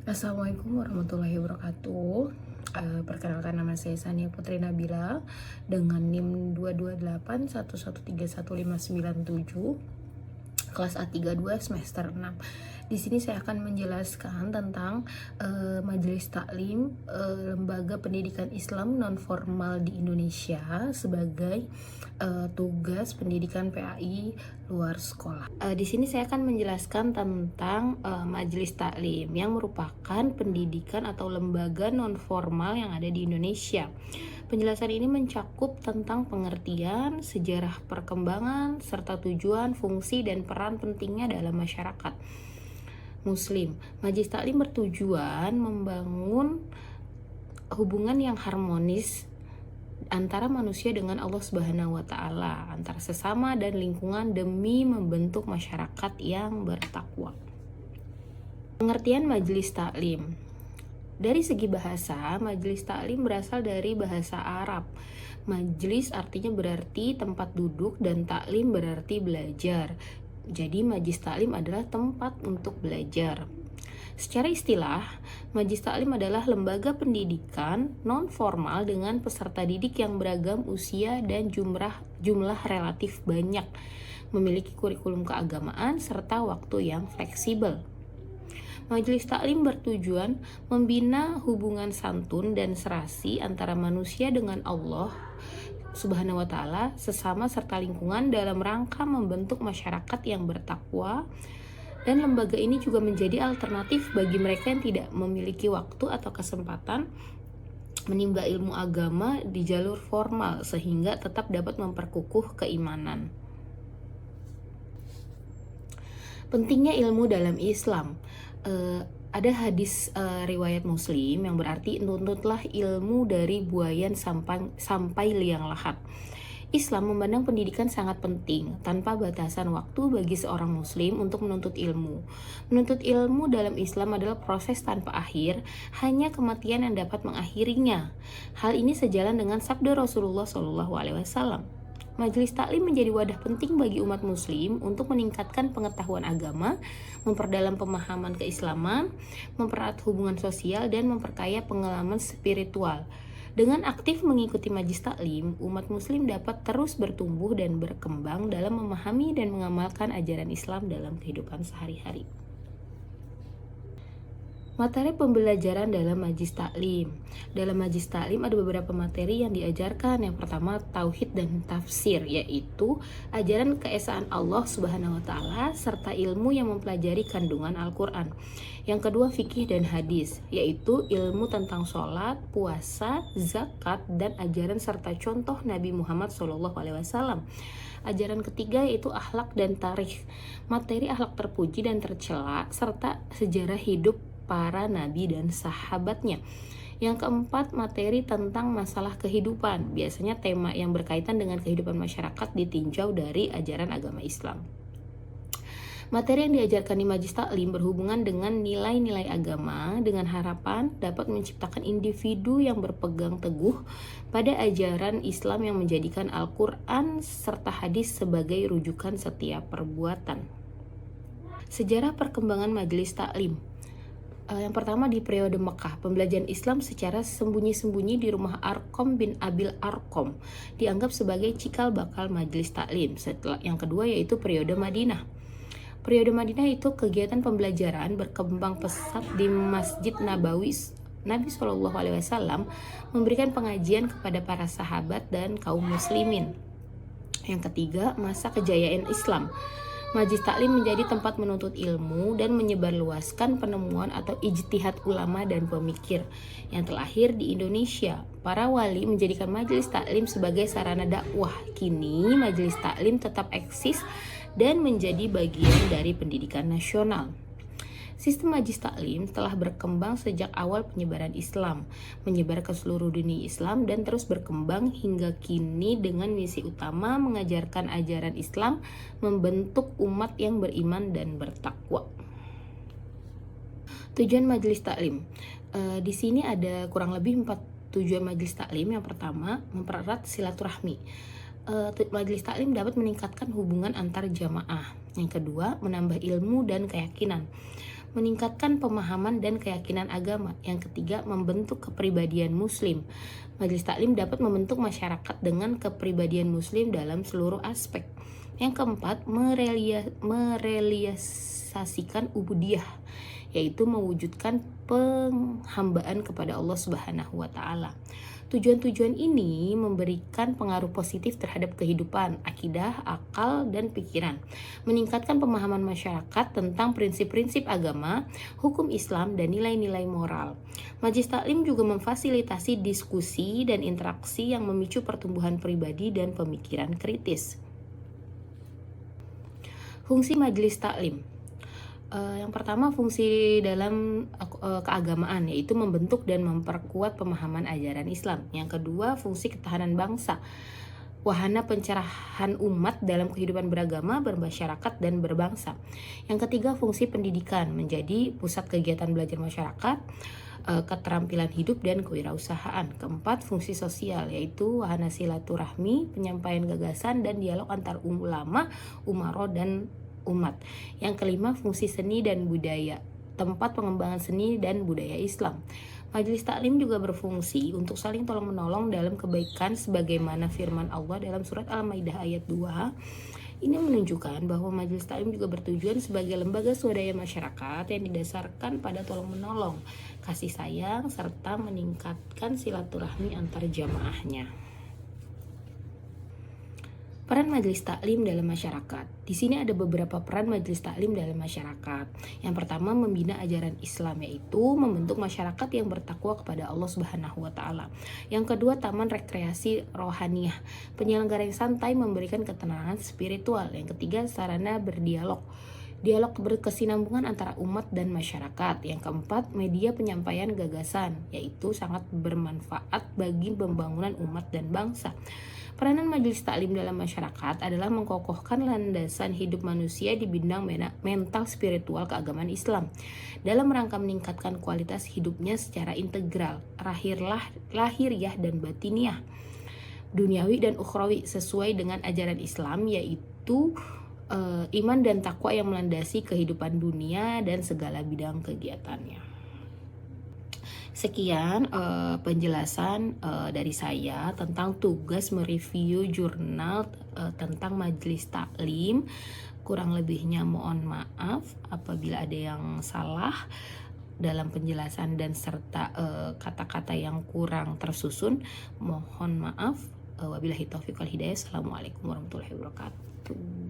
Assalamualaikum warahmatullahi wabarakatuh. Perkenalkan, nama saya Sania Putri Nabila dengan NIM 22811315997, kelas A32 semester 6. Di sini saya akan menjelaskan tentang Majelis Taklim, lembaga pendidikan Islam non formal di Indonesia sebagai tugas pendidikan PAI luar sekolah. Di sini saya akan menjelaskan tentang Majelis Taklim yang merupakan pendidikan atau lembaga non formal yang ada di Indonesia. Penjelasan ini mencakup tentang pengertian, sejarah perkembangan, serta tujuan, fungsi, dan peran pentingnya dalam masyarakat Muslim. Majelis Taklim bertujuan membangun hubungan yang harmonis antara manusia dengan Allah Subhanahu wa Ta'ala, antara sesama dan lingkungan demi membentuk masyarakat yang bertakwa. Pengertian Majelis Taklim. Dari segi bahasa, Majelis Taklim berasal dari bahasa Arab. Majelis artinya berarti tempat duduk dan taklim berarti belajar. Jadi Majelis Taklim adalah tempat untuk belajar. Secara istilah, Majelis Taklim adalah lembaga pendidikan non formal dengan peserta didik yang beragam usia dan jumlah relatif banyak, memiliki kurikulum keagamaan serta waktu yang fleksibel. Majelis Taklim bertujuan membina hubungan santun dan serasi antara manusia dengan Allah Subhanahu wa Ta'ala, sesama serta lingkungan dalam rangka membentuk masyarakat yang bertakwa. Dan lembaga ini juga menjadi alternatif bagi mereka yang tidak memiliki waktu atau kesempatan menimba ilmu agama di jalur formal, sehingga tetap dapat memperkukuh keimanan. Pentingnya ilmu dalam Islam. Ada hadis riwayat Muslim yang berarti tuntutlah ilmu dari buayan sampai liang lahat. Islam memandang pendidikan sangat penting, tanpa batasan waktu bagi seorang muslim untuk menuntut ilmu. Menuntut ilmu dalam Islam adalah proses tanpa akhir, hanya kematian yang dapat mengakhirinya. Hal ini sejalan dengan sabda Rasulullah SAW. Majelis Taklim menjadi wadah penting bagi umat muslim untuk meningkatkan pengetahuan agama, memperdalam pemahaman keislaman, mempererat hubungan sosial, dan memperkaya pengalaman spiritual. Dengan aktif mengikuti Majelis Taklim, umat muslim dapat terus bertumbuh dan berkembang dalam memahami dan mengamalkan ajaran Islam dalam kehidupan sehari-hari. Materi pembelajaran dalam Majelis Taklim. Dalam Majelis Taklim ada beberapa materi yang diajarkan. Yang pertama, tauhid dan tafsir, yaitu ajaran keesaan Allah Subhanahu wa Ta'ala serta ilmu yang mempelajari kandungan Al-Qur'an. Yang kedua, fikih dan hadis, yaitu ilmu tentang sholat, puasa, zakat, dan ajaran serta contoh Nabi Muhammad SAW. Ajaran ketiga yaitu akhlak dan tarikh, materi akhlak terpuji dan tercela serta sejarah hidup para nabi dan sahabatnya. Yang keempat, materi tentang masalah kehidupan. Biasanya tema yang berkaitan dengan kehidupan masyarakat ditinjau dari ajaran agama Islam. Materi yang diajarkan di Majelis Taklim berhubungan dengan nilai-nilai agama dengan harapan dapat menciptakan individu yang berpegang teguh pada ajaran Islam yang menjadikan Al-Quran serta hadis sebagai rujukan setiap perbuatan. Sejarah perkembangan Majelis Taklim. Yang pertama, di periode Mekah, pembelajaran Islam secara sembunyi-sembunyi di rumah Arqam bin Abil Arqam dianggap sebagai cikal bakal Majelis Taklim. Setelah yang kedua yaitu periode Madinah. Periode Madinah itu kegiatan pembelajaran berkembang pesat di Masjid Nabawi. Nabi SAW memberikan pengajian kepada para sahabat dan kaum muslimin. Yang ketiga, masa kejayaan Islam. Majelis Taklim menjadi tempat menuntut ilmu dan menyebarluaskan penemuan atau ijtihad ulama dan pemikir. Yang terakhir, di Indonesia, para wali menjadikan Majelis Taklim sebagai sarana dakwah. Kini Majelis Taklim tetap eksis dan menjadi bagian dari pendidikan nasional. Sistem Majelis Taklim telah berkembang sejak awal penyebaran Islam, menyebar ke seluruh dunia Islam dan terus berkembang hingga kini dengan misi utama mengajarkan ajaran Islam, membentuk umat yang beriman dan bertakwa. Tujuan Majelis Taklim. Di sini ada kurang lebih 4 tujuan Majelis Taklim. Yang pertama, mempererat silaturahmi. Majelis Taklim dapat meningkatkan hubungan antar jamaah. Yang kedua, menambah ilmu dan keyakinan. meningkatkan pemahaman dan keyakinan agama. Yang ketiga, membentuk kepribadian muslim. Majelis taklim dapat membentuk masyarakat dengan kepribadian muslim dalam seluruh aspek. Yang keempat, merealisasikan ubudiyah, yaitu mewujudkan penghambaan kepada Allah Subhanahu wa taala. Tujuan-tujuan ini memberikan pengaruh positif terhadap kehidupan, akidah, akal, dan pikiran, meningkatkan pemahaman masyarakat tentang prinsip-prinsip agama, hukum Islam, dan nilai-nilai moral. Majelis taklim juga memfasilitasi diskusi dan interaksi yang memicu pertumbuhan pribadi dan pemikiran kritis. Fungsi majelis taklim. Yang pertama, fungsi dalam keagamaan, yaitu membentuk dan memperkuat pemahaman ajaran Islam. Yang kedua, fungsi ketahanan bangsa, wahana pencerahan umat dalam kehidupan beragama, bermasyarakat, dan berbangsa. Yang ketiga, fungsi pendidikan, menjadi pusat kegiatan belajar masyarakat, keterampilan hidup, dan kewirausahaan. Keempat, fungsi sosial, yaitu wahana silaturahmi, penyampaian gagasan, dan dialog antar ulama, umaro, dan umat. Yang kelima, fungsi seni dan budaya, tempat pengembangan seni dan budaya Islam. Majelis taklim juga berfungsi untuk saling tolong-menolong dalam kebaikan sebagaimana firman Allah dalam surat Al-Maidah ayat 2. Ini menunjukkan bahwa majelis taklim juga bertujuan sebagai lembaga swadaya masyarakat yang didasarkan pada tolong-menolong, kasih sayang, serta meningkatkan silaturahmi antar jamaahnya. Peran majelis taklim dalam masyarakat. Di sini ada beberapa peran majelis taklim dalam masyarakat. Yang pertama, membina ajaran Islam, yaitu membentuk masyarakat yang bertakwa kepada Allah Subhanahu wa taala. Yang kedua, taman rekreasi rohaniyah, penyelenggara yang santai memberikan ketenangan spiritual. Yang ketiga, sarana berdialog, dialog berkesinambungan antara umat dan masyarakat. Yang keempat, media penyampaian gagasan, yaitu sangat bermanfaat bagi pembangunan umat dan bangsa. Peranan majelis taklim dalam masyarakat adalah mengkokohkan landasan hidup manusia di bidang mental spiritual keagamaan Islam dalam rangka meningkatkan kualitas hidupnya secara integral, lahiriah dan batiniah, duniawi dan ukhrawi, sesuai dengan ajaran Islam, yaitu iman dan takwa yang melandasi kehidupan dunia dan segala bidang kegiatannya. Sekian penjelasan dari saya tentang tugas mereview jurnal tentang majelis taklim. Kurang lebihnya mohon maaf apabila ada yang salah dalam penjelasan dan serta kata-kata yang kurang tersusun. Mohon maaf. Wabillahi taufiq wal hidayah. Assalamualaikum warahmatullahi wabarakatuh.